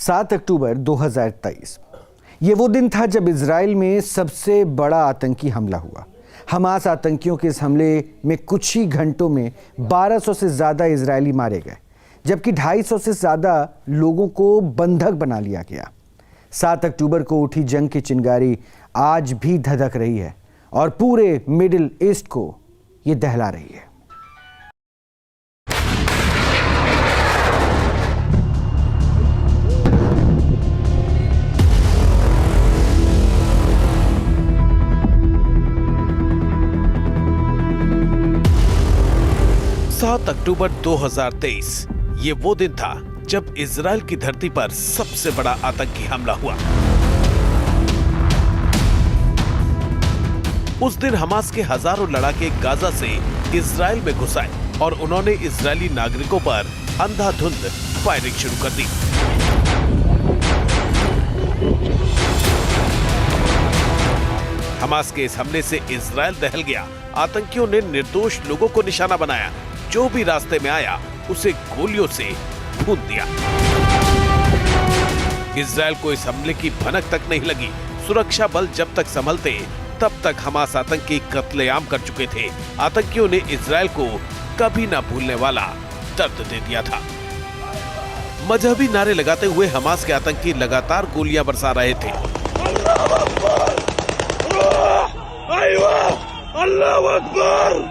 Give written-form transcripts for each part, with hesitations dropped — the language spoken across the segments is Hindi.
7 अक्टूबर 2023 ये वो दिन था जब इजराइल में सबसे बड़ा आतंकी हमला हुआ। हमास आतंकियों के इस हमले में कुछ ही घंटों में 1200 से ज़्यादा इजरायली मारे गए, जबकि 250 से ज़्यादा लोगों को बंधक बना लिया गया। 7 अक्टूबर को उठी जंग की चिंगारी आज भी धधक रही है और पूरे मिडिल ईस्ट को ये दहला रही है। सात अक्टूबर 2023 ये वो दिन था जब इजराइल की धरती पर सबसे बड़ा आतंकी हमला हुआ। उस दिन हमास के हजारों लड़ाके गाजा से इजराइल में घुस आए और उन्होंने इजरायली नागरिकों पर अंधाधुंध फायरिंग शुरू कर दी। हमास के इस हमले से इजराइल दहल गया। आतंकियों ने निर्दोष लोगों को निशाना बनाया। जो भी रास्ते में आया उसे गोलियों से भून दिया। इजराइल को इस हमले की भनक तक नहीं लगी। सुरक्षा बल जब तक संभलते तब तक हमास आतंकी कत्लेआम कर चुके थे। आतंकियों ने इजराइल को कभी ना भूलने वाला दर्द दे दिया था। मजहबी नारे लगाते हुए हमास के आतंकी लगातार गोलियां बरसा रहे थे। अल्लाहू अकबर!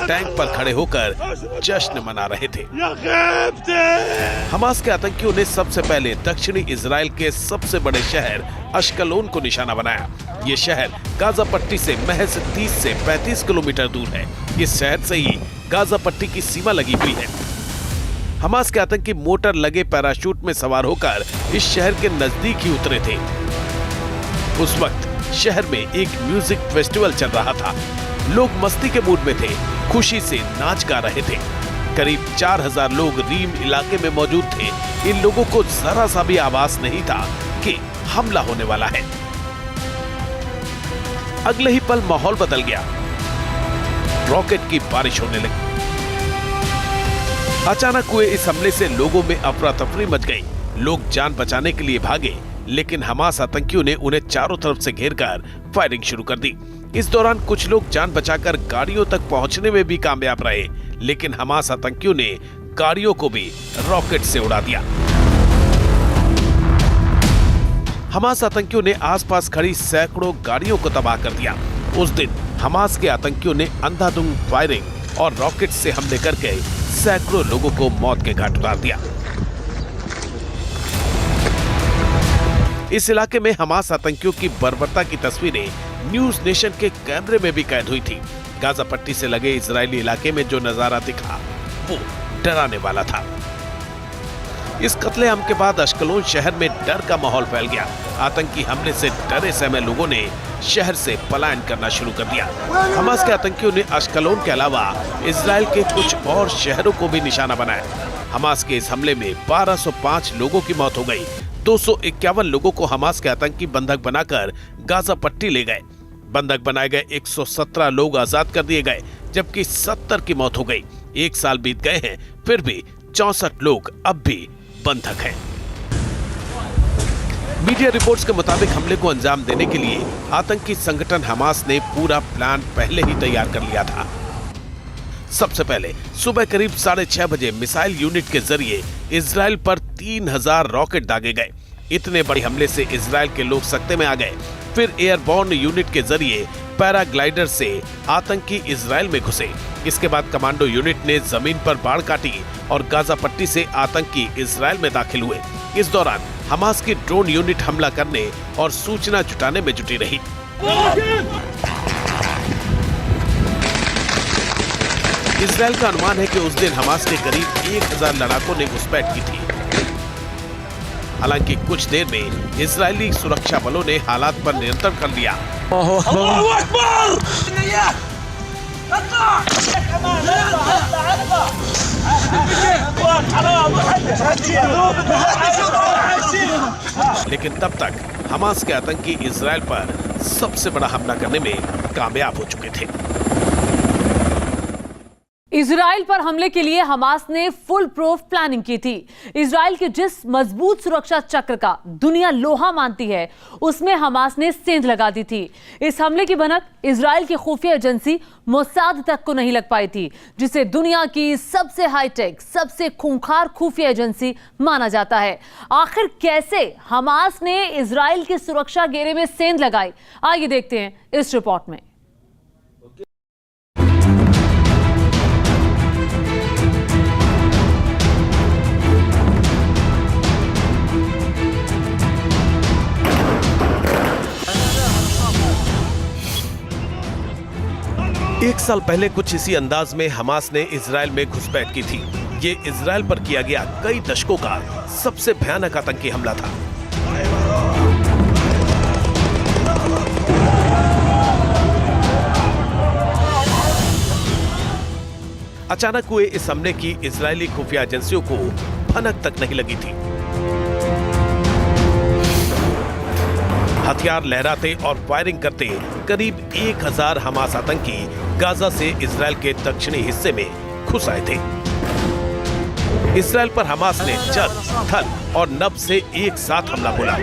टैंक पर खड़े होकर जश्न मना रहे थे। हमास के आतंकियों ने सबसे पहले दक्षिणी इजराइल के सबसे बड़े शहर अश्कलोन को निशाना बनाया। ये शहर गाजा पट्टी से महज 30 से 35 किलोमीटर दूर है। इस शहर से ही गाजा पट्टी की सीमा लगी हुई है। हमास के आतंकी मोटर लगे पैराशूट में सवार होकर इस शहर के नजदीक ही उतरे थे। उस वक्त शहर में एक म्यूजिक फेस्टिवल चल रहा था। लोग मस्ती के मूड में थे, खुशी से नाच गा रहे थे। करीब 4000 लोग रीम इलाके में मौजूद थे। इन लोगों को जरा सा भी आभास नहीं था कि हमला होने वाला है। अगले ही पल माहौल बदल गया। रॉकेट की बारिश होने लगी। अचानक हुए इस हमले से लोगों में अफरा तफरी मच गई। लोग जान बचाने के लिए भागे, लेकिन हमास आतंकियों ने उन्हें चारों तरफ से घेरकर फायरिंग शुरू कर दी। इस दौरान कुछ लोग जान बचाकर गाड़ियों तक पहुंचने में भी कामयाब रहे, लेकिन हमास आतंकियों ने गाड़ियों को भी रॉकेट से उड़ा दिया। हमास आतंकियों ने आसपास खड़ी सैकड़ों गाड़ियों को तबाह कर दिया। उस दिन हमास के आतंकियों ने अंधाधुंध फायरिंग और रॉकेट से हमले करके सैकड़ों लोगों को मौत के घाट उतार दिया। इस इलाके में हमास आतंकियों की बर्बरता की तस्वीरें न्यूज नेशन के कैमरे में भी कैद हुई थी। गाजा पट्टी से लगे इजरायली इलाके में जो नजारा दिखा वो डराने वाला था। इस कत्लेआम के बाद अश्कलोन शहर में डर का माहौल फैल गया। आतंकी हमले से डरे सहमे लोगों ने शहर से पलायन करना शुरू कर दिया। हमास के आतंकियों ने अश्कलोन के अलावा इजराइल के कुछ और शहरों को भी निशाना बनाया। हमास के इस हमले में 1205 लोगों की मौत हो गई। 251 लोगों को हमास के आतंकी बंधक बनाकर गाजा पट्टी ले गए। बंधक बनाए गए 117 लोग आजाद कर दिए गए, जबकि 70 की मौत हो गई। एक साल बीत गए हैं, फिर भी 64 लोग अब भी बंधक हैं। मीडिया रिपोर्ट्स के मुताबिक हमले को अंजाम देने के लिए आतंकी संगठन हमास ने पूरा प्लान पहले ही तैयार कर लिया था। सबसे पहले सुबह करीब 6:30 बजे मिसाइल यूनिट के जरिए इजराइल पर 3000 रॉकेट दागे गए। इतने बड़े हमले से इजराइल के लोग सकते में आ गए। फिर एयरबॉर्न यूनिट के जरिए पैराग्लाइडर से आतंकी इजराइल में घुसे। इसके बाद कमांडो यूनिट ने जमीन पर बाढ़ काटी और गाजा पट्टी से आतंकी इजराइल में दाखिल हुए। इस दौरान हमास की ड्रोन यूनिट हमला करने और सूचना जुटाने में जुटी रही। इजराइल का अनुमान है कि उस दिन हमास के करीब 1000 लड़ाकों ने घुसपैठ की थी। हालांकि कुछ देर में इजरायली सुरक्षा बलों ने हालात पर नियंत्रण कर लिया। लेकिन तब तक हमास के आतंकी इजराइल पर सबसे बड़ा हमला करने में कामयाब हो चुके थे। इजराइल पर हमले के लिए हमास ने फुल प्रूफ प्लानिंग की थी। इजराइल के जिस मजबूत सुरक्षा चक्र का दुनिया लोहा मानती है, उसमें हमास ने सेंध लगा दी थी। इस हमले की भनक इजराइल की खुफिया एजेंसी मोसाद तक को नहीं लग पाई थी, जिसे दुनिया की सबसे हाईटेक, सबसे खूंखार खुफिया एजेंसी माना जाता है। आखिर कैसे हमास ने इजराइल के सुरक्षा घेरे में सेंध लगाई, आइए देखते हैं इस रिपोर्ट में। एक साल पहले कुछ इसी अंदाज में हमास ने इजराइल में घुसपैठ की थी। ये इजराइल पर किया गया कई दशकों का सबसे भयानक आतंकी हमला था। अचानक हुए इस हमले की इजरायली खुफिया एजेंसियों को भनक तक नहीं लगी थी। हथियार लहराते और फायरिंग करते करीब 1000 हमास आतंकी गाजा से इजराइल के दक्षिणी हिस्से में घुस आए थे। इजराइल पर हमास ने जल, थल और नभ से एक साथ हमला बोला।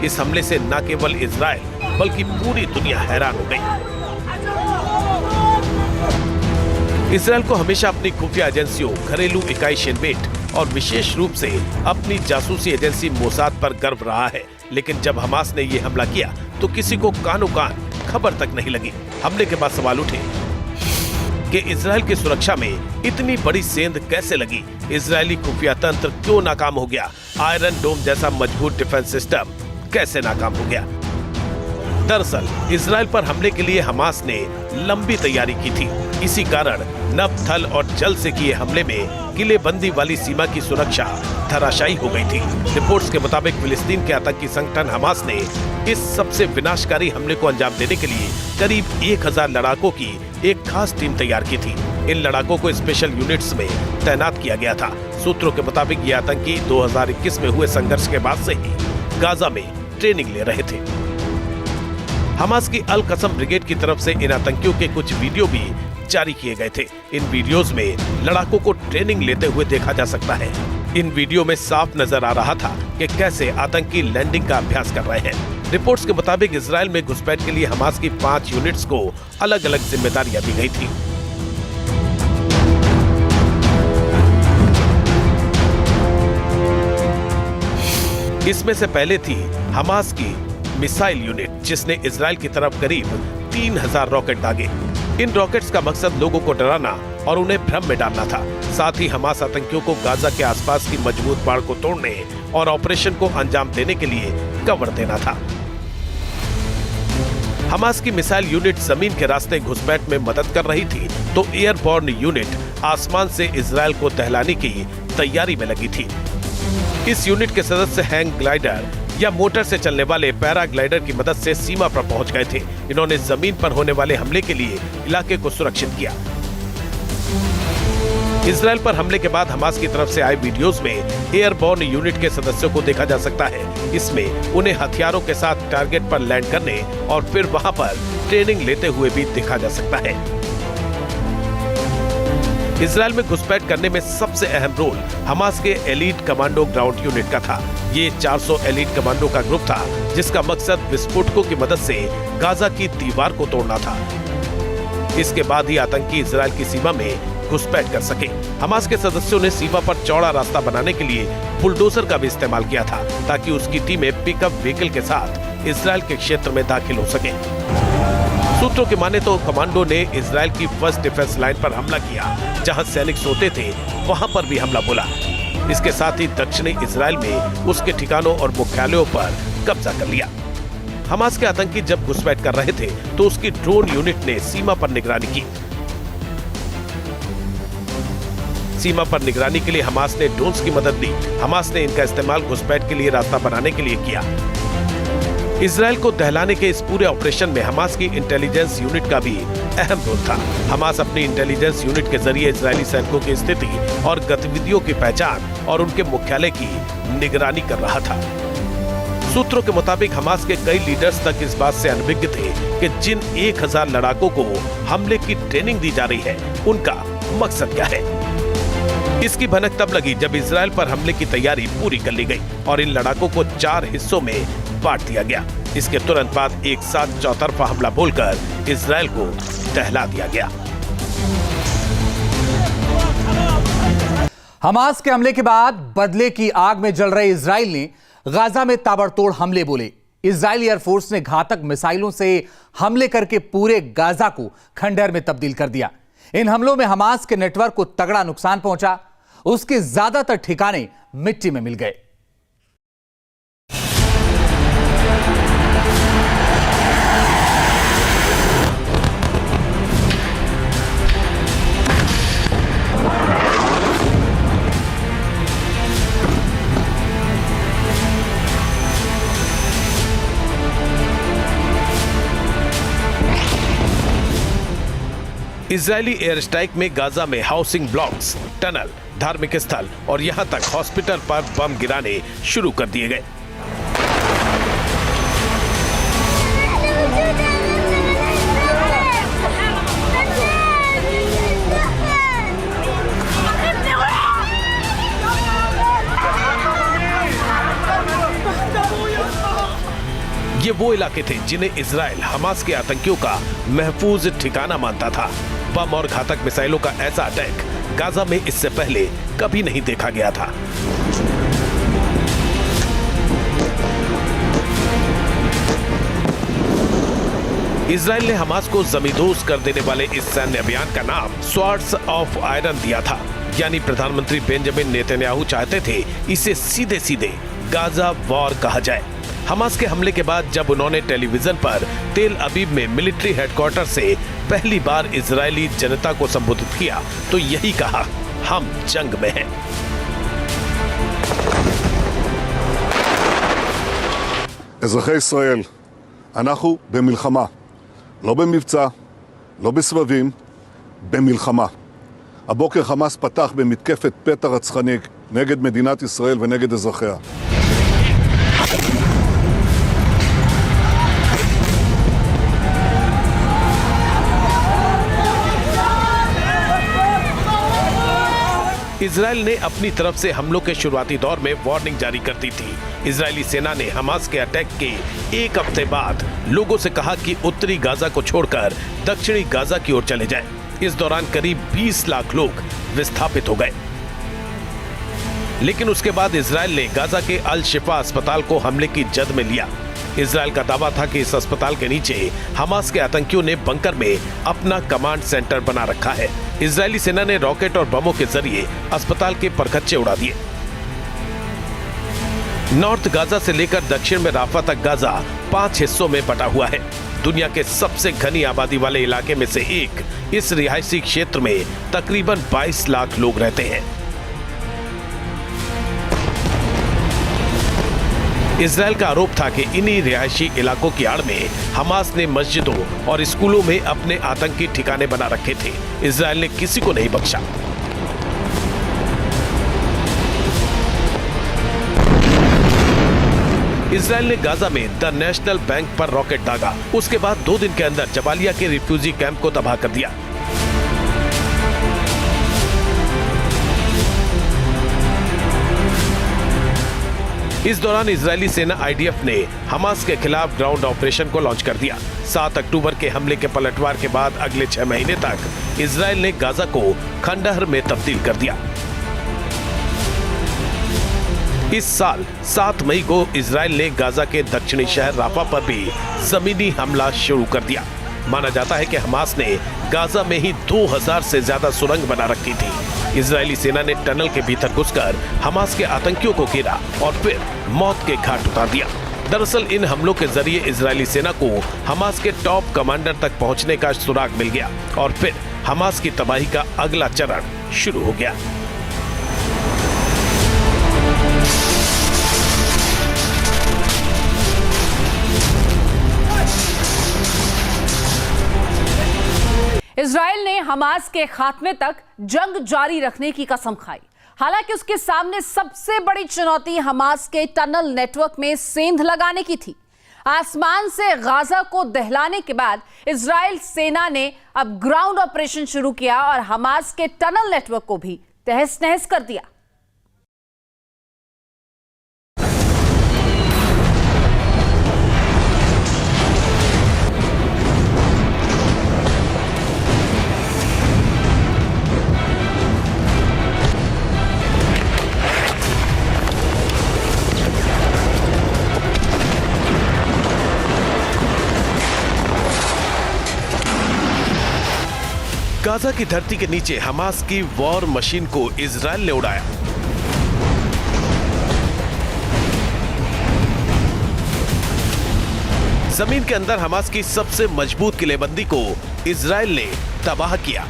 इस हमले से न केवल इजराइल बल्कि पूरी दुनिया हैरान हो गई। इजराइल को हमेशा अपनी खुफिया एजेंसियों, घरेलू इकाई शिन बेट और विशेष रूप से अपनी जासूसी एजेंसी मोसाद पर गर्व रहा है, लेकिन जब हमास ने ये हमला किया तो किसी को कानो कान खबर तक नहीं लगी। हमले के बाद सवाल उठे कि इजराइल की सुरक्षा में इतनी बड़ी सेंध कैसे लगी, इजरायली खुफिया तंत्र क्यों नाकाम हो गया, आयरन डोम जैसा मजबूत डिफेंस सिस्टम कैसे नाकाम हो गया। दरअसल इजराइल पर हमले के लिए हमास ने लंबी तैयारी की थी। इसी कारण नभ, थल और जल से किए हमले में किलेबंदी वाली सीमा की सुरक्षा धराशायी हो गई थी। रिपोर्ट्स के मुताबिक फिलिस्तीन के आतंकी संगठन हमास ने इस सबसे विनाशकारी हमले को अंजाम देने के लिए करीब 1000 लड़ाकों की एक खास टीम तैयार की थी। इन लड़ाकों को स्पेशल यूनिट्स में तैनात किया गया था। सूत्रों के मुताबिक ये आतंकी 2021 में हुए संघर्ष के बाद से ही गाजा में ट्रेनिंग ले रहे थे। हमास की अल कसम ब्रिगेड की तरफ से इन आतंकियों के कुछ वीडियो भी जारी किए गए थे। इन वीडियोस में लड़ाकों को ट्रेनिंग लेते हुए देखा जा सकता है। इन वीडियो में साफ नजर आ रहा था कि कैसे आतंकी लैंडिंग का अभ्यास कर रहे हैं। रिपोर्ट्स के मुताबिक इजराइल में घुसपैठ के लिए हमास की 5 यूनिट्स को अलग अलग जिम्मेदारियां दी गई थी। इसमें से पहले थी हमास की मिसाइल यूनिट, जिसने इजराइल की तरफ करीब 3000 रॉकेट दागे। इन रॉकेट्स का मकसद लोगों को डराना और उन्हें भ्रम में डालना था। साथ ही हमास आतंकियों को गाजा के आसपास की मजबूत बाड़ को तोड़ने और ऑपरेशन को अंजाम देने के लिए कवर देना था। हमास की मिसाइल यूनिट जमीन के रास्ते घुसपैठ में मदद कर रही थी, तो एयरबॉर्न यूनिट आसमान से इजराइल को दहलाने की तैयारी में लगी थी। इस यूनिट के सदस्य हैंग ग्लाइडर या मोटर से चलने वाले पैराग्लाइडर की मदद से सीमा पर पहुंच गए थे। इन्होंने जमीन पर होने वाले हमले के लिए इलाके को सुरक्षित किया। इजराइल पर हमले के बाद हमास की तरफ से आए वीडियोस में एयरबॉर्न यूनिट के सदस्यों को देखा जा सकता है। इसमें उन्हें हथियारों के साथ टारगेट पर लैंड करने और फिर वहां पर ट्रेनिंग लेते हुए भी देखा जा सकता है। इजराइल में घुसपैठ करने में सबसे अहम रोल हमास के एलीट कमांडो ग्राउंड यूनिट का था। ये 400 एलीट कमांडो का ग्रुप था, जिसका मकसद विस्फोटकों की मदद से गाजा की दीवार को तोड़ना था। इसके बाद ही आतंकी इजराइल की सीमा में घुसपैठ कर सके। हमास के सदस्यों ने सीमा पर चौड़ा रास्ता बनाने के लिए बुलडोजर का भी इस्तेमाल किया था, ताकि उसकी टीमें पिकअप व्हीकल के साथ इजराइल के क्षेत्र में दाखिल हो सके। सूत्रों के माने तो कमांडो ने इजराइल की फर्स्ट डिफेंस लाइन पर हमला किया, जहां सैनिक सोते थे, वहां पर भी हमला बोला। इसके साथ ही दक्षिणी इजराइल में उसके ठिकानों और मुख्यालयों पर कब्जा कर लिया। हमास के आतंकी जब घुसपैठ कर रहे थे तो उसकी ड्रोन यूनिट ने सीमा पर निगरानी की। सीमा पर निगरानी के लिए हमास ने ड्रोन्स की मदद ली। हमास ने इनका इस्तेमाल घुसपैठ के लिए रास्ता बनाने के लिए किया। इजराइल को दहलाने के इस पूरे ऑपरेशन में हमास की इंटेलिजेंस यूनिट का भी अहम रोल था। हमास अपनी इंटेलिजेंस यूनिट के जरिए इजरायली सैनिकों की स्थिति और गतिविधियों की पहचान और उनके मुख्यालय की निगरानी कर रहा था। सूत्रों के मुताबिक हमास के कई लीडर्स तक इस बात से अनभिज्ञ थे कि जिन 1000 लड़ाकों को हमले की ट्रेनिंग दी जा रही है उनका मकसद क्या है। इसकी भनक तब लगी जब इजराइल पर हमले की तैयारी पूरी कर ली गई और इन लड़ाकों को 4 हिस्सों में बांट दिया गया। इसके तुरंत बाद एक साथ चौतरफा हमला बोलकर इजराइल को टहला दिया गया। हमास के हमले के बाद बदले की आग में जल रहे इजराइल ने गाजा में ताबड़तोड़ हमले बोले। इजरायली एयरफोर्स ने घातक मिसाइलों से हमले करके पूरे गाजा को खंडहर में तब्दील कर दिया। इन हमलों में हमास के नेटवर्क को तगड़ा नुकसान पहुंचा। उसके ज्यादातर ठिकाने मिट्टी में मिल गए। इजरायली एयर स्ट्राइक में गाजा में हाउसिंग ब्लॉक्स, टनल, धार्मिक स्थल और यहां तक हॉस्पिटल पर बम गिराने शुरू कर दिए गए। ये वो इलाके थे जिन्हें इजराइल हमास के आतंकियों का महफूज ठिकाना मानता था। बम और घातक मिसाइलों का ऐसा अटैक गाजा में इससे पहले कभी नहीं देखा गया था। इजराइल ने हमास को जमींदोज कर देने वाले इस सैन्य अभियान का नाम स्वॉर्ड्स ऑफ आयरन दिया था। यानी प्रधानमंत्री बेंजामिन नेतन्याहू चाहते थे इसे सीधे सीधे गाजा वॉर कहा जाए। हमास के हमले के बाद जब उन्होंने टेलीविजन पर तेल अबीब में मिलिट्री हेडक्वार्टर से पहली बार इजरायली जनता को संबोधित किया तो यही कहा, हम जंग में हैं। אזרחי ישראל, אנחנו במלחמה, לא במבצע, לא בסבבים, במלחמה. הבוקר חמאס פתח במתקפת פתע רצחני נגד מדינת ישראל ונגד אזרחיה. इजराइल ने अपनी तरफ से हमलों के शुरुआती दौर में वार्निंग जारी कर दी थी। इजरायली सेना ने हमास के अटैक के एक हफ्ते बाद लोगों से कहा कि उत्तरी गाजा को छोड़कर दक्षिणी गाजा की ओर चले जाएं। इस दौरान करीब 20 लाख लोग विस्थापित हो गए। लेकिन उसके बाद इजराइल ने गाजा के अल शिफा अस्पताल को हमले की जद में लिया। इजराइल का दावा था कि इस अस्पताल के नीचे हमास के आतंकियों ने बंकर में अपना कमांड सेंटर बना रखा है। इजरायली सेना ने रॉकेट और बमों के जरिए अस्पताल के परखच्चे उड़ा दिए। नॉर्थ गाजा से लेकर दक्षिण में राफा तक गाजा 5 हिस्सों में बटा हुआ है। दुनिया के सबसे घनी आबादी वाले इलाके में से एक इस रिहायशी क्षेत्र में तकरीबन 22 लाख लोग रहते हैं। इजराइल का आरोप था कि इन्हीं रिहायशी इलाकों की आड़ में हमास ने मस्जिदों और स्कूलों में अपने आतंकी ठिकाने बना रखे थे। इजराइल ने किसी को नहीं बख्शा। इजराइल ने गाजा में द नेशनल बैंक पर रॉकेट दागा। उसके बाद 2 दिन के अंदर जबालिया के रिफ्यूजी कैंप को तबाह कर दिया। इस दौरान इजरायली सेना आईडीएफ ने हमास के खिलाफ ग्राउंड ऑपरेशन को लॉन्च कर दिया। 7 अक्टूबर के हमले के पलटवार के बाद अगले 6 महीने तक इजराइल ने गाजा को खंडहर में तब्दील कर दिया। इस साल 7 मई को इजराइल ने गाजा के दक्षिणी शहर राफा पर भी जमीनी हमला शुरू कर दिया। माना जाता है कि हमास ने गाजा में ही 2000 से ज्यादा सुरंग बना रखी थी। इजरायली सेना ने टनल के भीतर घुसकर हमास के आतंकियों को घेरा और फिर मौत के घाट उतार दिया। दरअसल इन हमलों के जरिए इजरायली सेना को हमास के टॉप कमांडर तक पहुंचने का सुराग मिल गया और फिर हमास की तबाही का अगला चरण शुरू हो गया। इजराइल ने हमास के खात्मे तक जंग जारी रखने की कसम खाई। हालांकि उसके सामने सबसे बड़ी चुनौती हमास के टनल नेटवर्क में सेंध लगाने की थी। आसमान से गाजा को दहलाने के बाद इजराइल सेना ने अब ग्राउंड ऑपरेशन शुरू किया और हमास के टनल नेटवर्क को भी तहस नहस कर दिया। गाजा की धरती के नीचे हमास की वॉर मशीन को इजराइल ने उड़ाया। जमीन के अंदर हमास की सबसे मजबूत किलेबंदी को इजराइल ने तबाह किया।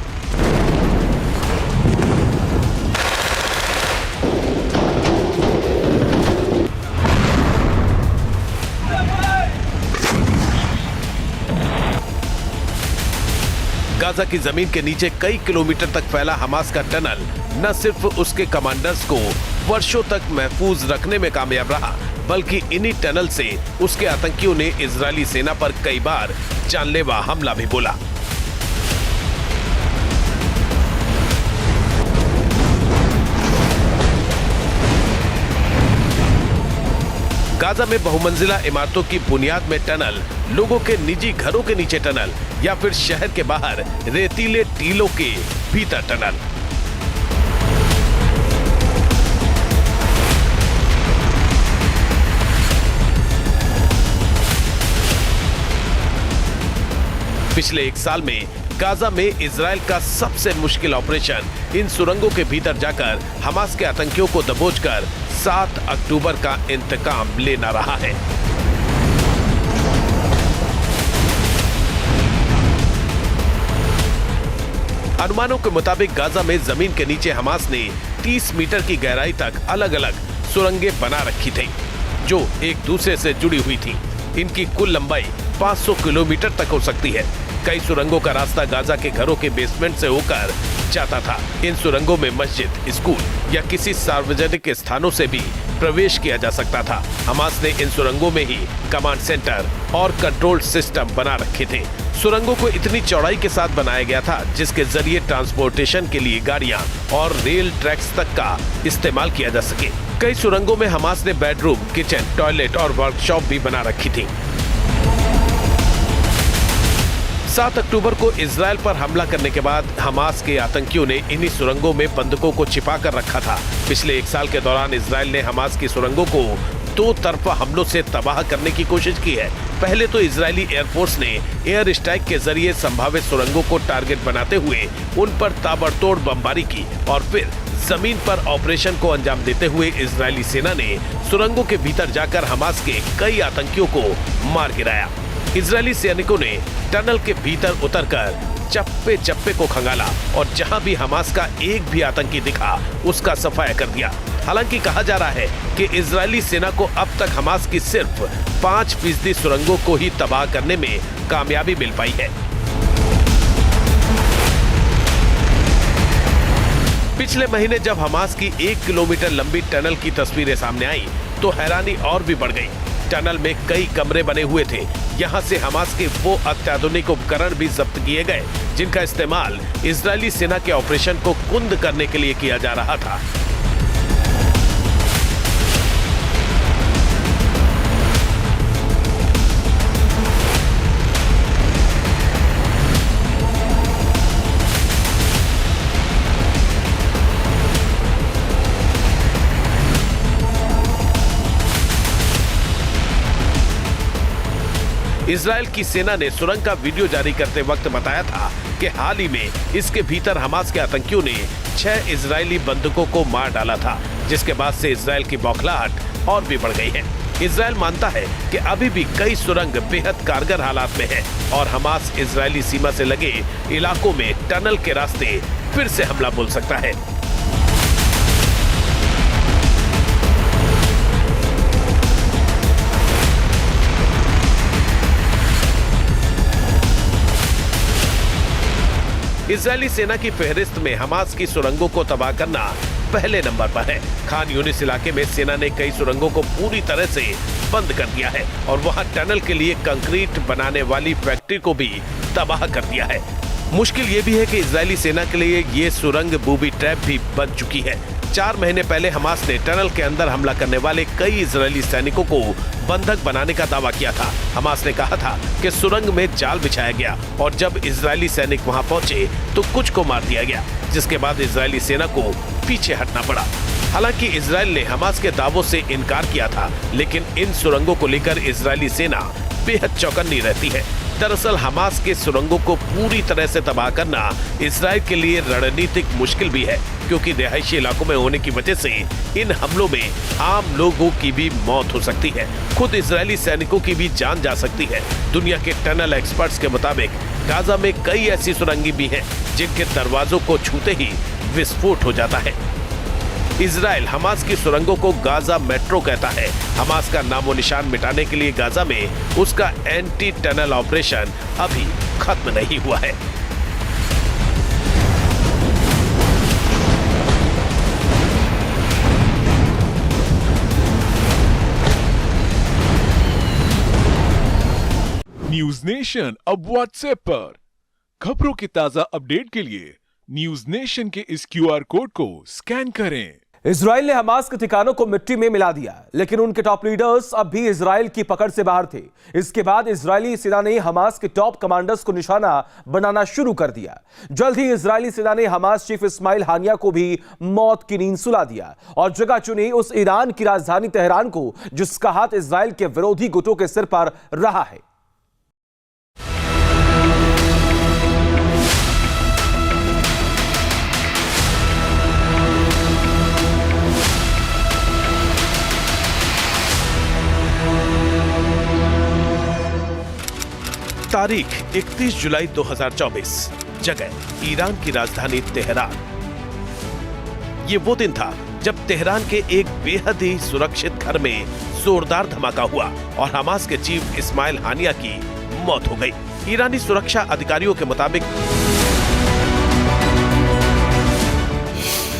गाजा की जमीन के नीचे कई किलोमीटर तक फैला हमास का टनल न सिर्फ उसके कमांडर्स को वर्षों तक महफूज रखने में कामयाब रहा, बल्कि इन्हीं टनल से उसके आतंकियों ने इजरायली सेना पर कई बार जानलेवा हमला भी बोला। गाजा में बहुमंजिला इमारतों की बुनियाद में टनल, लोगों के निजी घरों के नीचे टनल या फिर शहर के बाहर रेतीले टीलों के भीतर टनल। पिछले एक साल में गाजा में इजराइल का सबसे मुश्किल ऑपरेशन इन सुरंगों के भीतर जाकर हमास के आतंकियों को दबोचकर 7 अक्टूबर का इंतकाम लेना रहा है। अनुमानों के मुताबिक गाजा में जमीन के नीचे हमास ने 30 मीटर की गहराई तक अलग अलग सुरंगें बना रखी थी, जो एक दूसरे से जुड़ी हुई थी। इनकी कुल लंबाई 500 किलोमीटर तक हो सकती है। कई सुरंगों का रास्ता गाजा के घरों के बेसमेंट से होकर जाता था। इन सुरंगों में मस्जिद, स्कूल या किसी सार्वजनिक स्थानों से भी प्रवेश किया जा सकता था। हमास ने इन सुरंगों में ही कमांड सेंटर और कंट्रोल सिस्टम बना रखे थे। सुरंगों को इतनी चौड़ाई के साथ बनाया गया था जिसके जरिए ट्रांसपोर्टेशन के लिए गाड़ियां और रेल ट्रैक्स तक का इस्तेमाल किया जा सके। कई सुरंगों में हमास ने बेडरूम, किचन, टॉयलेट और वर्कशॉप भी बना रखी थी। 7 अक्टूबर को इजराइल पर हमला करने के बाद हमास के आतंकियों ने इन्हीं सुरंगों में बंधकों को छिपा कर रखा था। पिछले एक साल के दौरान इजराइल ने हमास की सुरंगों को 2 तरफा हमलों से तबाह करने की कोशिश की है। पहले तो इजरायली एयरफोर्स ने एयर स्ट्राइक के जरिए संभावित सुरंगों को टारगेट बनाते हुए उन पर ताबड़तोड़ बमबारी की और फिर जमीन पर ऑपरेशन को अंजाम देते हुए इजरायली सेना ने सुरंगों के भीतर जाकर हमास के कई आतंकियों को मार गिराया। इजरायली सैनिकों ने टनल के भीतर उतरकर चप्पे चप्पे को खंगाला और जहां भी हमास का एक भी आतंकी दिखा उसका सफाया कर दिया। हालांकि कहा जा रहा है कि इजरायली सेना को अब तक हमास की सिर्फ 5% सुरंगों को ही तबाह करने में कामयाबी मिल पाई है। पिछले महीने जब हमास की 1 किलोमीटर लंबी टनल की तस्वीरें सामने आई तो हैरानी और भी बढ़ गई। टनल में कई कमरे बने हुए थे। यहाँ से हमास के वो अत्याधुनिक उपकरण भी जब्त किए गए जिनका इस्तेमाल इजरायली सेना के ऑपरेशन को कुंद करने के लिए किया जा रहा था। इजराइल की सेना ने सुरंग का वीडियो जारी करते वक्त बताया था कि हाल ही में इसके भीतर हमास के आतंकियों ने 6 इजरायली बंधकों को मार डाला था, जिसके बाद से इजराइल की बौखलाहट और भी बढ़ गई है। इजराइल मानता है कि अभी भी कई सुरंग बेहद कारगर हालात में है और हमास इजरायली सीमा से लगे इलाकों में टनल के रास्ते फिर से हमला बोल सकता है। इजरायली सेना की फहरिस्त में हमास की सुरंगों को तबाह करना पहले नंबर पर है। खान यूनिस इलाके में सेना ने कई सुरंगों को पूरी तरह से बंद कर दिया है और वहां टनल के लिए कंक्रीट बनाने वाली फैक्ट्री को भी तबाह कर दिया है। मुश्किल ये भी है कि इजरायली सेना के लिए ये सुरंग बूबी ट्रैप भी बन चुकी है। 4 महीने पहले हमास ने टनल के अंदर हमला करने वाले कई इजरायली सैनिकों को बंधक बनाने का दावा किया था। हमास ने कहा था कि सुरंग में जाल बिछाया गया और जब इजरायली सैनिक वहां पहुंचे तो कुछ को मार दिया गया, जिसके बाद इजरायली सेना को पीछे हटना पड़ा। हालांकि इजरायल ने हमास के दावों से इनकार किया था, लेकिन इन सुरंगों को लेकर इजरायली सेना बेहद चौकन्नी रहती है। दरअसल हमास के सुरंगों को पूरी तरह से तबाह करना इजरायल के लिए रणनीतिक मुश्किल भी है, क्योंकि रिहायशी इलाकों में होने की वजह से इन हमलों में आम लोगों की भी मौत हो सकती है। खुद इजरायली सैनिकों की भी जान जा सकती है। दुनिया के टनल एक्सपर्ट्स के मुताबिक गाजा में कई ऐसी सुरंगें भी हैं जिनके दरवाजों को छूते ही विस्फोट हो जाता है। इजरायल हमास की सुरंगों को गाजा मेट्रो कहता है। हमास का नामो निशान मिटाने के लिए गाजा में उसका एंटी टनल ऑपरेशन अभी खत्म नहीं हुआ है। न्यूज नेशन अब व्हाट्सएप पर खबरों की ताजा अपडेट के लिए न्यूज नेशन के इस QR कोड को स्कैन करें। इजराइल ने हमास के ठिकानों को मिट्टी में मिला दिया, लेकिन उनके टॉप लीडर्स अब भी इजराइल की पकड़ से बाहर थे। इसके बाद इजरायली सेना ने हमास के टॉप कमांडर्स को निशाना बनाना शुरू कर दिया। जल्द ही इजरायली सेना ने हमास चीफ इस्माइल हानिया को भी मौत की नींद सुला दिया और जगह चुनी उस ईरान की राजधानी तेहरान को, जिसका हाथ इजराइल के विरोधी गुटों के सिर पर रहा है। तारीख 31 जुलाई 2024, जगह ईरान की राजधानी तेहरान। ये वो दिन था जब तेहरान के एक बेहद ही सुरक्षित घर में जोरदार धमाका हुआ और हमास के चीफ इस्माइल हानिया की मौत हो गई। ईरानी सुरक्षा अधिकारियों के मुताबिक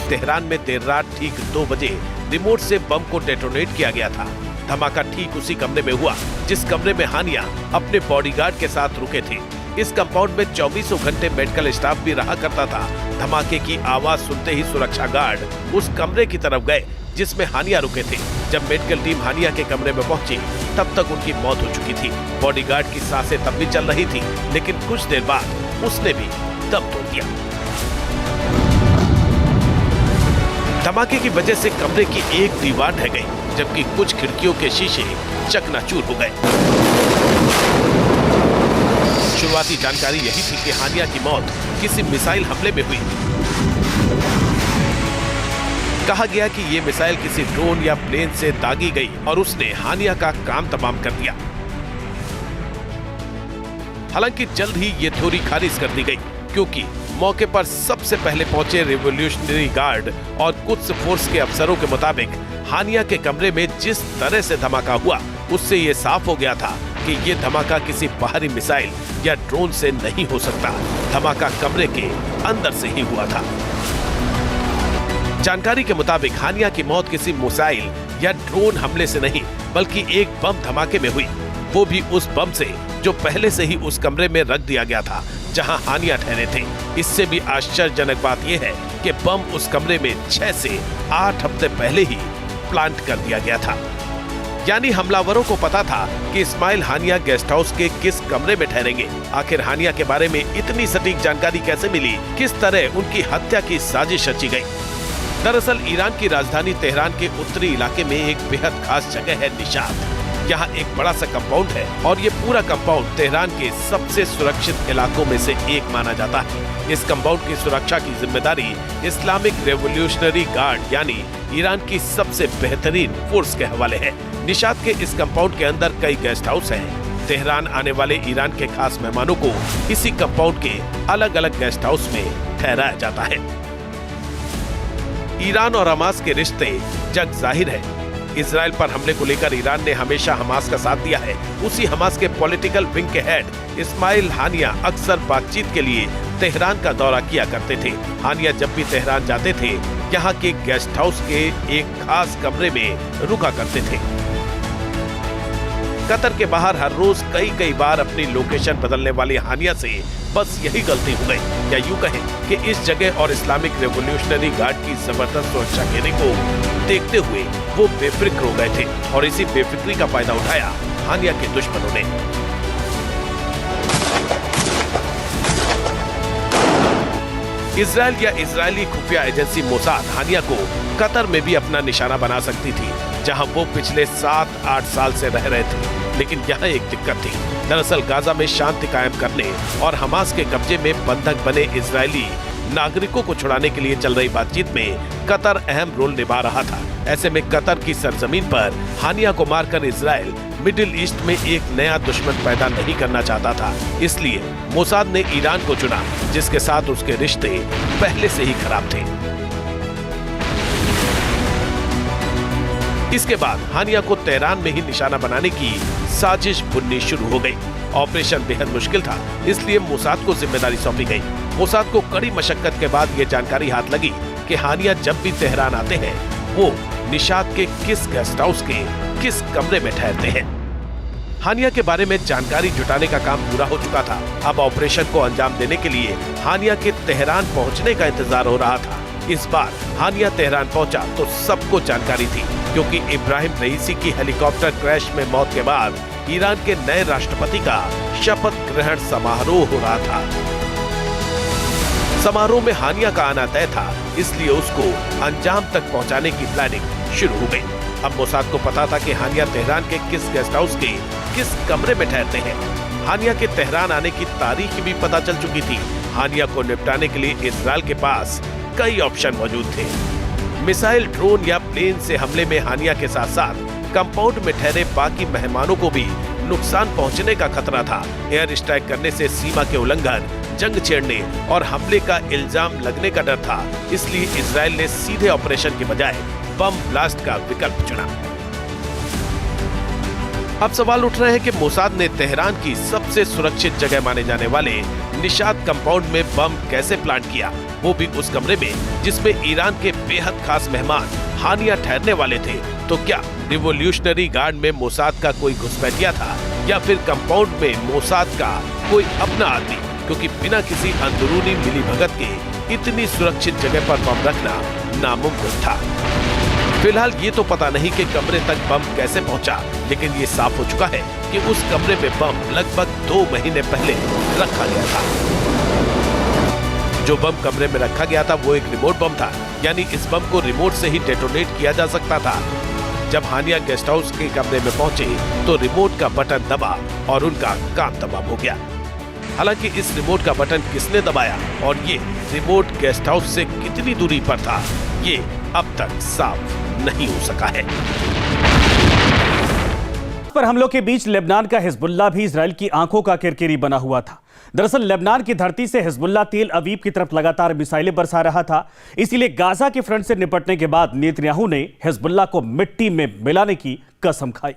तेहरान में देर रात ठीक 2 बजे रिमोट से बम को डेटोनेट किया गया था। धमाका ठीक उसी कमरे में हुआ जिस कमरे में हानिया अपने बॉडीगार्ड के साथ रुके थे। इस कंपाउंड में 24 घंटे मेडिकल स्टाफ भी रहा करता था। धमाके की आवाज सुनते ही सुरक्षा गार्ड उस कमरे की तरफ गए जिसमें हानिया रुके थे। जब मेडिकल टीम हानिया के कमरे में पहुंची तब तक उनकी मौत हो चुकी थी। बॉडीगार्ड की सांसें तब भी चल रही थी, लेकिन कुछ देर बाद उसने भी दम तोड़ दिया। धमाके की वजह से कमरे की एक दीवार ढह गई, जबकि कुछ खिड़कियों के शीशे चकनाचूर हो गए। शुरुआती जानकारी यही थी कि हानिया की मौत किसी मिसाइल हमले में हुई। कहा गया कि ये मिसाइल किसी ड्रोन या प्लेन से दागी गई और उसने हानिया का काम तमाम कर दिया। हालांकि जल्द ही ये थ्योरी खारिज कर दी गई, क्योंकि मौके पर सबसे पहले पहुंचे रिवॉल्यूशनरी गार्ड और कुछ फोर्स के अफसरों के मुताबिक हानिया के कमरे में जिस तरह से धमाका हुआ उससे ये साफ हो गया था कि ये धमाका किसी बाहरी मिसाइल या ड्रोन से नहीं हो सकता। धमाका कमरे के अंदर से ही हुआ था। जानकारी के मुताबिक हानिया की मौत किसी मिसाइल या ड्रोन हमले से नहीं, बल्कि एक बम धमाके में हुई, वो भी उस बम से जो पहले से ही उस कमरे में रख दिया गया था जहां हानिया ठहरे थे। इससे भी आश्चर्यजनक बात यह है कि बम उस कमरे में 6 से 8 हफ्ते पहले ही प्लांट कर दिया गया था। यानी हमलावरों को पता था कि इस्माइल हानिया गेस्ट हाउस के किस कमरे में ठहरेंगे। आखिर हानिया के बारे में इतनी सटीक जानकारी कैसे मिली? किस तरह उनकी हत्या की साजिश रची गई? दरअसल ईरान की राजधानी तेहरान के उत्तरी इलाके में एक बेहद खास जगह है निशात। यहाँ एक बड़ा सा कंपाउंड है और ये पूरा कंपाउंड तेहरान के सबसे सुरक्षित इलाकों में से एक माना जाता है। इस कंपाउंड की सुरक्षा की जिम्मेदारी इस्लामिक रेवोल्यूशनरी गार्ड यानी ईरान की सबसे बेहतरीन फोर्स के हवाले है। निशात के इस कंपाउंड के अंदर कई गेस्ट हाउस हैं। तेहरान आने वाले ईरान के खास मेहमानों को इसी कंपाउंड के अलग अलग गेस्ट हाउस में ठहराया जाता है। ईरान और हमास के रिश्ते जग जाहिर है। इजराइल पर हमले को लेकर ईरान ने हमेशा हमास का साथ दिया है। उसी हमास के पॉलिटिकल विंग के हेड इस्माइल हानिया अक्सर बातचीत के लिए तेहरान का दौरा किया करते थे। हानिया जब भी तेहरान जाते थे यहाँ के गेस्ट हाउस के एक खास कमरे में रुका करते थे। कतर के बाहर हर रोज कई बार अपनी लोकेशन बदलने वाली हानिया से बस यही गलती हो गई, या यूं कहें कि इस जगह और इस्लामिक रेवोल्यूशनरी गार्ड की जबरदस्त सुरक्षा घेरे को देखते हुए वो बेफिक्र हो गए थे और इसी बेफिक्री का फायदा उठाया हानिया के दुश्मनों ने। इजराइल या इजरायली खुफिया एजेंसी मोसाद हानिया को कतर में भी अपना निशाना बना सकती थी, जहां वो पिछले 7-8 साल से रह रहे थे। लेकिन यहाँ एक दिक्कत थी। दरअसल गाजा में शांति कायम करने और हमास के कब्जे में बंधक बने इजरायली नागरिकों को छुड़ाने के लिए चल रही बातचीत में कतर अहम रोल निभा रहा था। ऐसे में कतर की सरजमीन पर हानिया को मारकर इजराइल मिडिल ईस्ट में एक नया दुश्मन पैदा नहीं करना चाहता था। इसलिए मोसाद ने ईरान को चुना, जिसके साथ उसके रिश्ते पहले से ही खराब थे। इसके बाद हानिया को तेहरान में ही निशाना बनाने की साजिश बुननी शुरू हो गई। ऑपरेशन बेहद मुश्किल था, इसलिए मोसाद को जिम्मेदारी सौंपी गई। मोसाद को कड़ी मशक्कत के बाद ये जानकारी हाथ लगी कि हानिया जब भी तेहरान आते हैं वो निशात के किस गेस्ट हाउस के किस कमरे में ठहरते हैं। हानिया के बारे में जानकारी जुटाने का काम पूरा हो चुका था। अब ऑपरेशन को अंजाम देने के लिए हानिया के तेहरान पहुंचने का इंतजार हो रहा था। इस बार हानिया तेहरान पहुंचा तो सबको जानकारी थी, क्योंकि इब्राहिम रईसी की हेलीकॉप्टर क्रैश में मौत के बाद ईरान के नए राष्ट्रपति का शपथ ग्रहण समारोह हो रहा था। समारोह में हानिया का आना तय था, इसलिए उसको अंजाम तक पहुंचाने की प्लानिंग शुरू हो गई। अब मोसाद को पता था कि हानिया तेहरान के किस गेस्ट हाउस के किस कमरे में ठहरते हैं। हानिया के तेहरान आने की तारीख भी पता चल चुकी थी। हानिया को निपटाने के लिए इजराइल के पास कई ऑप्शन मौजूद थे। मिसाइल, ड्रोन या प्लेन से हमले में हानिया के साथ साथ कंपाउंड में ठहरे बाकी मेहमानों को भी नुकसान पहुंचने का खतरा था। एयर स्ट्राइक करने से सीमा के उल्लंघन, जंग छेड़ने और हमले का इल्जाम लगने का डर था। इसलिए इजराइल ने सीधे ऑपरेशन के बजाय बम ब्लास्ट का विकल्प चुना। अब सवाल उठ रहे हैं कि मोसाद ने तेहरान की सबसे सुरक्षित जगह माने जाने वाले निशात कंपाउंड में बम कैसे प्लांट किया, वो भी उस कमरे में जिसमें ईरान के बेहद खास मेहमान हानिया ठहरने वाले थे। तो क्या रिवोल्यूशनरी गार्ड में मोसाद का कोई घुसपैठिया था, या फिर कंपाउंड में मोसाद का कोई अपना आदमी? क्योंकि बिना किसी अंदरूनी मिलीभगत के इतनी सुरक्षित जगह पर बम रखना नामुमकिन था। फिलहाल ये तो पता नहीं कि कमरे तक बम कैसे पहुंचा, लेकिन ये साफ हो चुका है कि उस कमरे में बम लगभग 2 महीने पहले रखा गया था। जो बम कमरे में रखा गया था वो एक रिमोट बम था, यानी इस बम को रिमोट से ही डेटोनेट किया जा सकता था। जब हानिया गेस्ट हाउस के कमरे में पहुंचे तो रिमोट का बटन दबा और उनका काम तमाम हो गया। हालांकि इस रिमोट का बटन किसने दबाया और ये रिमोट गेस्ट हाउस से कितनी दूरी पर था, ये अब तक साफ नहीं हो सका है। पर हमलों के बीच लेबनान का हिजबुल्लाह भी इजराइल की आंखों का किरकिरी बना हुआ था। दरअसल लेबनान की धरती से हिजबुल्लाह तेल अवीव की तरफ लगातार मिसाइलें बरसा रहा था। इसीलिए गाजा के फ्रंट से निपटने के बाद नेतन्याहू ने हिजबुल्लाह को मिट्टी में मिलाने की कसम खाई।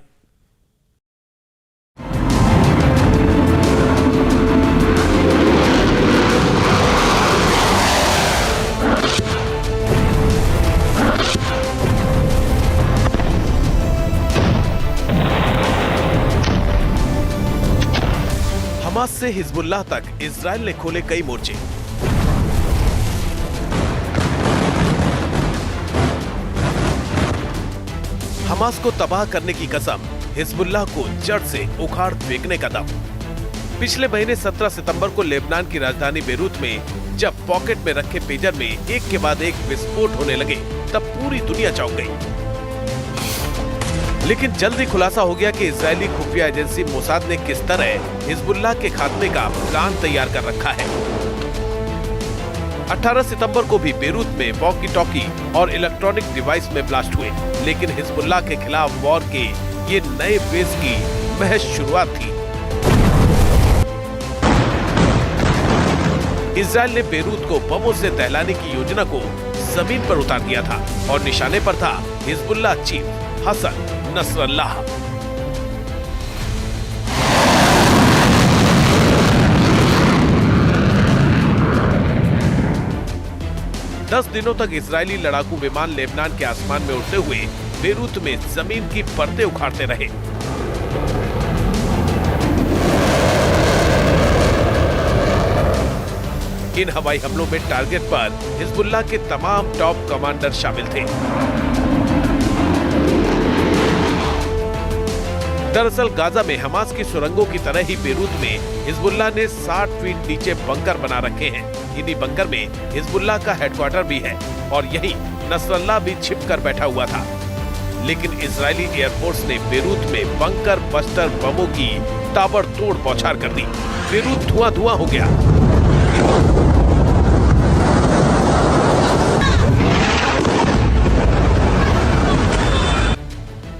हमास से हिजबुल्लाह तक इजराइल ने खोले कई मोर्चे। हमास को तबाह करने की कसम, हिजबुल्लाह को जड़ से उखाड़ फेंकने का दम। पिछले महीने 17 सितंबर को लेबनान की राजधानी बेरूत में जब पॉकेट में रखे पेजर में एक के बाद एक विस्फोट होने लगे, तब पूरी दुनिया चौंक गई। लेकिन जल्दी खुलासा हो गया कि इजरायली खुफिया एजेंसी मोसाद ने किस तरह हिजबुल्लाह के खात्मे का प्लान तैयार कर रखा है। 18 सितंबर को भी बेरूत में वॉकी टॉकी और इलेक्ट्रॉनिक डिवाइस में ब्लास्ट हुए, लेकिन हिजबुल्लाह के खिलाफ वॉर के ये नए फेज की महज शुरुआत थी। इजराइल ने बेरूत को बमों से दहलाने की योजना को जमीन पर उतार दिया था और निशाने पर था हिजबुल्लाह चीफ हसन नसरल्लाह। 10 दिनों तक इजरायली लड़ाकू विमान लेबनान के आसमान में उड़ते हुए बेरूत में जमीन की परतें उखाड़ते रहे। इन हवाई हमलों में टारगेट पर हिजबुल्लाह के तमाम टॉप कमांडर शामिल थे। दरअसल गाजा में हमास की सुरंगों की तरह ही बेरूत में हिजबुल्लाह ने 60 फीट नीचे बंकर बना रखे हैं। इन्हीं बंकर में हिजबुल्लाह का हेडक्वार्टर भी है और यहीं नसरल्लाह भी छिपकर बैठा हुआ था। लेकिन इजरायली एयरफोर्स ने बेरूत में बंकर बस्टर बमों की ताबड़तोड़ बौछार कर दी। बेरूत धुआं-धुआं हो गया।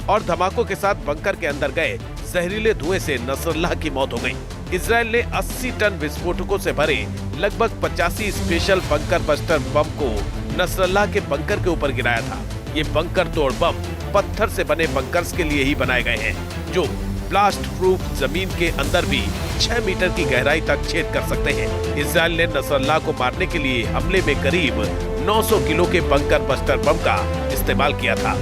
और धमाकों के साथ बंकर के अंदर गए जहरीले धुएं से नसरल्लाह की मौत हो गई। इजरायल ने 80 टन विस्फोटकों से भरे लगभग 85 स्पेशल बंकर बस्टर बम को नसरल्लाह के बंकर के ऊपर गिराया था। ये बंकर तोड़ बम पत्थर से बने बंकर्स के लिए ही बनाए गए हैं, जो ब्लास्ट प्रूफ जमीन के अंदर भी 6 मीटर की गहराई तक छेद कर सकते हैं। इजरायल ने नसरल्लाह को मारने के लिए हमले में करीब 900 किलो के बंकर बस्टर बम का इस्तेमाल किया था।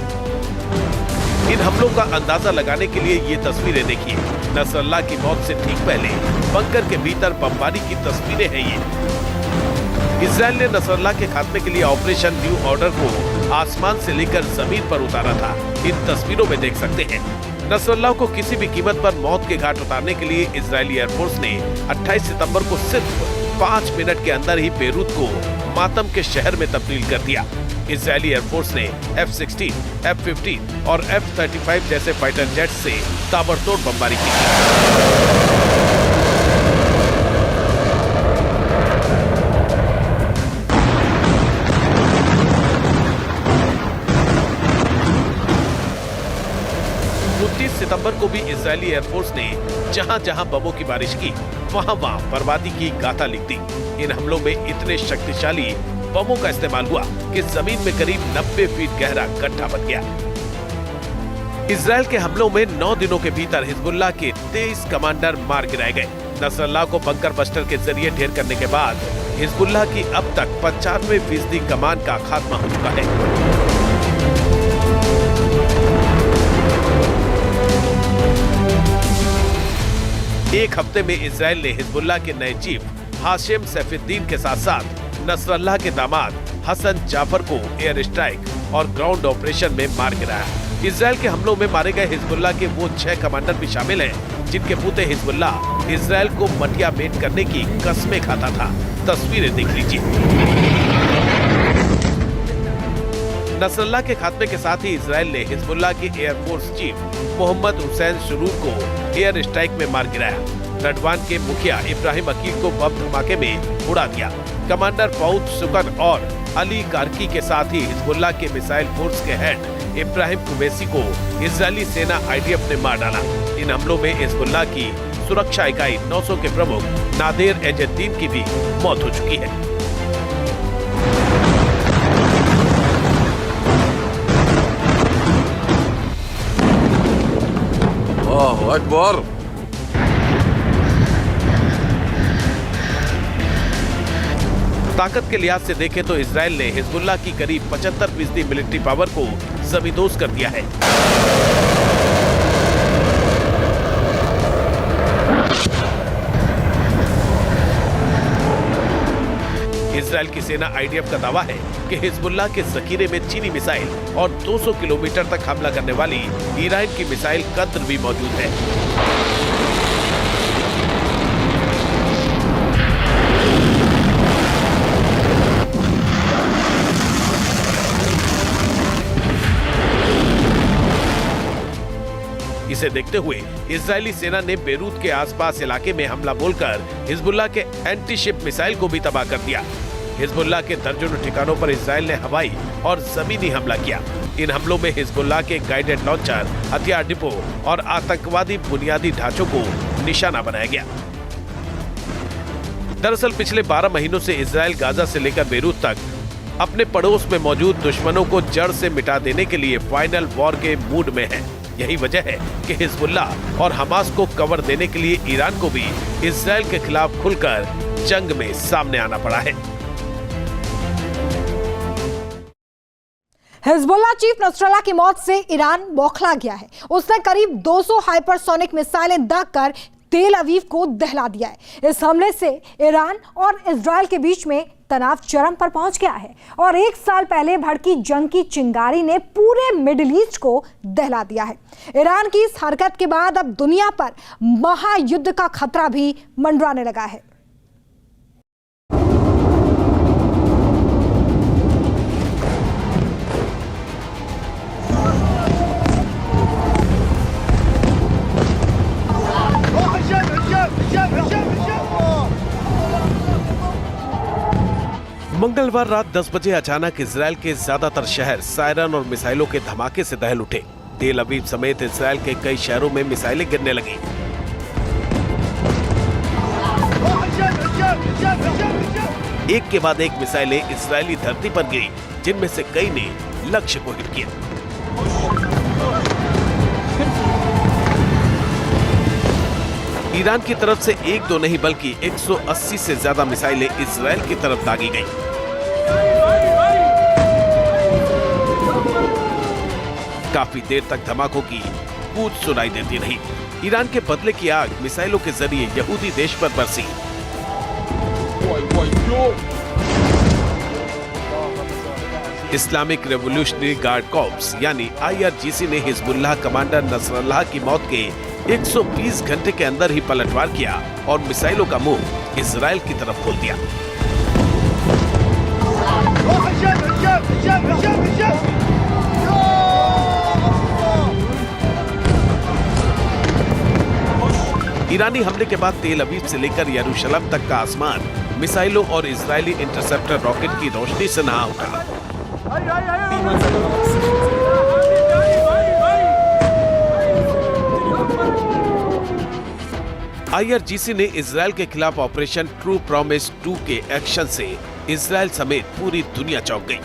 इन हमलों का अंदाजा लगाने के लिए ये तस्वीरें देखिए। नसरल्लाह की मौत से ठीक पहले बंकर के भीतर बमबारी की तस्वीरें हैं ये। इजरायल ने नसरल्लाह के खात्मे के लिए ऑपरेशन न्यू ऑर्डर को आसमान से लेकर जमीन पर उतारा था। इन तस्वीरों में देख सकते हैं नसरल्लाह को किसी भी कीमत पर मौत के घाट उतारने के लिए इजरायली एयरफोर्स ने 28 सितंबर को सिर्फ 5 मिनट के अंदर ही बेरूत को मातम के शहर में तब्दील कर दिया। इजरायली एयरफोर्स ने F-16, F-15 और F-35 जैसे फाइटर जेट से ताबड़तोड़ बमबारी की। 29 सितंबर को भी इजरायली एयरफोर्स ने जहां-जहां बमों की बारिश की, वहां-वहां बर्बादी की गाथा लिख दी। इन हमलों में इतने शक्तिशाली बमों का इस्तेमाल हुआ कि जमीन में करीब 90 फीट गहरा गड्ढा बन गया। इजरायल के हमलों में 9 दिनों के भीतर हिजबुल्लाह के 23 कमांडर मार गिराए गए। नसरल्लाह को बंकर बस्टर के जरिए ढेर करने के बाद हिजबुल्लाह की अब तक 95% कमान का खात्मा हो चुका है। एक हफ्ते में इजरायल ने हिजबुल्लाह के नए चीफ हाशिम सैफुद्दीन के साथ साथ नसरल्लाह के दामाद हसन जाफर को एयर स्ट्राइक और ग्राउंड ऑपरेशन में मार गिराया। इजरायल के हमलों में मारे गए हिजबुल्लाह के वो 6 कमांडर भी शामिल हैं जिनके पुते हिजबुल्लाह इजरायल को मटिया मेट करने की कस्में खाता था। तस्वीरें देख लीजिए। नसरल्लाह के खात्मे के साथ ही इजरायल ने हिजबुल्लाह के एयरफोर्स चीफ मोहम्मद हुसैन शुरूर को एयर स्ट्राइक में मार गिराया। रडवान के मुखिया इब्राहिम अकील को बम धमाके में उड़ा दिया। कमांडर फौद सुकन और अली कारकी के साथ ही हिजबुल्लाह के मिसाइल फोर्स के हेड इब्राहिम कुवैसी को इजरायली सेना IDF ने मार डाला। इन हमलों में हिजबुल्लाह की सुरक्षा इकाई 900 के प्रमुख नादेर एजुद्दीन की भी मौत हो चुकी है। अल्लाहु अकबर। ताकत के लिहाज से देखें तो इजरायल ने हिजबुल्लाह की करीब 75% मिलिट्री पावर को जमींदोज कर दिया है। इजरायल की सेना IDF का दावा है कि हिजबुल्लाह के जखीरे में चीनी मिसाइल और 200 किलोमीटर तक हमला करने वाली ईरान की मिसाइल कद्र भी मौजूद है। इसे देखते हुए इजरायली सेना ने बेरूत के आसपास इलाके में हमला बोलकर हिजबुल्लाह के एंटी शिप मिसाइल को भी तबाह कर दिया। हिजबुल्लाह के दर्जनों ठिकानों पर इजरायल ने हवाई और जमीनी हमला किया। इन हमलों में हिजबुल्लाह के गाइडेड लॉन्चर, हथियार डिपो और आतंकवादी बुनियादी ढांचों को निशाना बनाया गया। दरअसल पिछले 12 महीनों से इजरायल गाजा से लेकर बेरूत तक अपने पड़ोस में मौजूद दुश्मनों को जड़ से मिटा देने के लिए फाइनल वॉर के मूड में है। यही वजह है कि हिजबुल्लाह और हमास को कवर देने के लिए ईरान को भी इजरायल के खिलाफ खुलकर जंग में सामने आना पड़ा है। हिजबुल्लाह चीफ नसरल्लाह की मौत से ईरान बौखला गया है। उसने करीब 200 हाइपरसोनिक मिसाइलें दागकर तेल अवीव को दहला दिया है। इस हमले से ईरान और इजराइल के बीच में तनाव चरम पर पहुंच गया है और 1 साल पहले भड़की जंग की चिंगारी ने पूरे मिडिल ईस्ट को दहला दिया है। ईरान की इस हरकत के बाद अब दुनिया पर महायुद्ध का खतरा भी मंडराने लगा है। मंगलवार रात 10 बजे अचानक इजराइल के ज्यादातर शहर सायरन और मिसाइलों के धमाके से दहल उठे। तेल अवीव समेत इजराइल के कई शहरों में मिसाइलें गिरने लगी। एक के बाद एक मिसाइलें इजरायली धरती पर गिरी, जिनमें से कई ने लक्ष्य को हिट किया। ईरान की तरफ से 1-2 नहीं बल्कि 180 से ज्यादा मिसाइलें इजराइल की तरफ दागी गईं। काफी देर तक धमाकों की गूंज सुनाई देती रही। ईरान के बदले की आग मिसाइलों के जरिए यहूदी देश पर बरसी। इस्लामिक रेवोल्यूशनरी गार्ड कॉर्प्स यानी IRGC ने हिजबुल्लाह कमांडर नसरल्लाह की मौत के 120 घंटे के अंदर ही पलटवार किया और मिसाइलों का मुंह इजराइल की तरफ खोल दिया। ईरानी हमले के बाद तेल अवीव से लेकर यरूशलेम तक का आसमान मिसाइलों और इजरायली इंटरसेप्टर रॉकेट की रोशनी से नहा उठा। IRGC ने इजराइल के खिलाफ ऑपरेशन ट्रू प्रॉमिस 2 के एक्शन से इजराइल समेत पूरी दुनिया चौंक गई।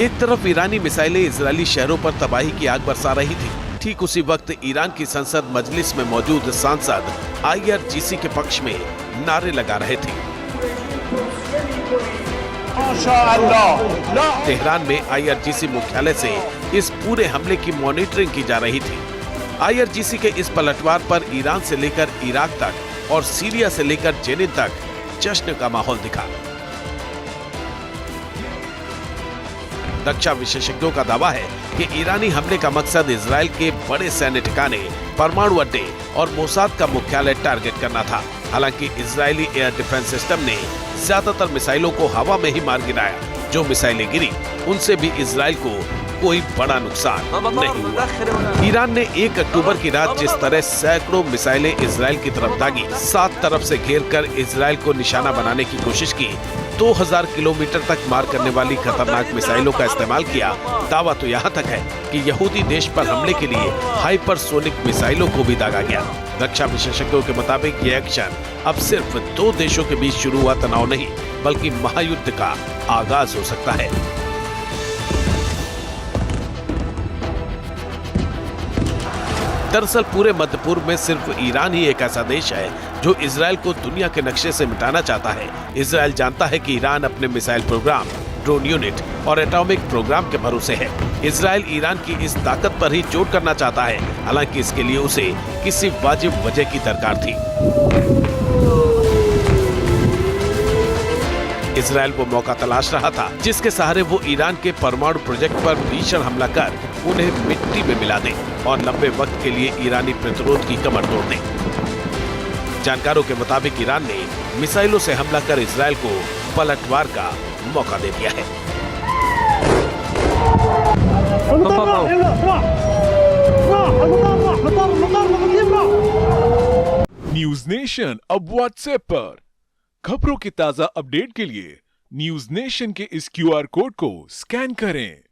एक तरफ ईरानी मिसाइलें इजरायली शहरों पर तबाही की आग बरसा रही थी, ठीक उसी वक्त ईरान की संसद मजलिस में मौजूद सांसद IRGC के पक्ष में नारे लगा रहे थे। तेहरान में IRGC मुख्यालय से इस पूरे हमले की मॉनिटरिंग की जा रही थी। IRGC के इस पलटवार पर ईरान से लेकर इराक तक और सीरिया से लेकर जेनिन तक जश्न का माहौल दिखा। रक्षा विशेषज्ञों का दावा है कि ईरानी हमले का मकसद इजराइल के बड़े सैन्य ठिकाने, परमाणु अड्डे और मोसाद का मुख्यालय टारगेट करना था। हालांकि इजरायली एयर डिफेंस सिस्टम ने ज्यादातर मिसाइलों को हवा में ही मार गिराया। जो मिसाइलें गिरी उनसे भी इजराइल को कोई बड़ा नुकसान नहीं हुआ। ईरान ने 1 अक्टूबर की रात जिस तरह सैकड़ों मिसाइलें इजराइल की तरफ दागी, 7 तरफ से घेरकर इजराइल को निशाना बनाने की कोशिश की, 2000 किलोमीटर तक मार करने वाली खतरनाक मिसाइलों का इस्तेमाल किया। दावा तो यहाँ तक है कि यहूदी देश पर हमले के लिए हाइपरसोनिक मिसाइलों को भी दागा गया। रक्षा विशेषज्ञों के मुताबिक ये एक्शन अब सिर्फ 2 देशों के बीच शुरू हुआ तनाव नहीं, बल्कि महायुद्ध का आगाज हो सकता है। दरअसल पूरे मध्य पूर्व में सिर्फ ईरान ही एक ऐसा देश है जो इजराइल को दुनिया के नक्शे से मिटाना चाहता है। इजराइल जानता है कि ईरान अपने मिसाइल प्रोग्राम, ड्रोन यूनिट और एटॉमिक प्रोग्राम के भरोसे है। इजराइल ईरान की इस ताकत पर ही चोट करना चाहता है, हालांकि इसके लिए उसे किसी वाजिब वजह की दरकार थी। इजराइल वो मौका तलाश रहा था जिसके सहारे वो ईरान के परमाणु प्रोजेक्ट पर भीषण हमला कर उन्हें मिट्टी में मिला दे और लंबे वक्त के लिए ईरानी प्रतिरोध की कमर तोड़ दे। जानकारों के मुताबिक ईरान ने मिसाइलों से हमला कर इजराइल को पलटवार का मौका दे दिया है। न्यूज नेशन अब व्हाट्सएप पर खबरों की ताजा अपडेट के लिए न्यूज नेशन के इस QR कोड को स्कैन करें।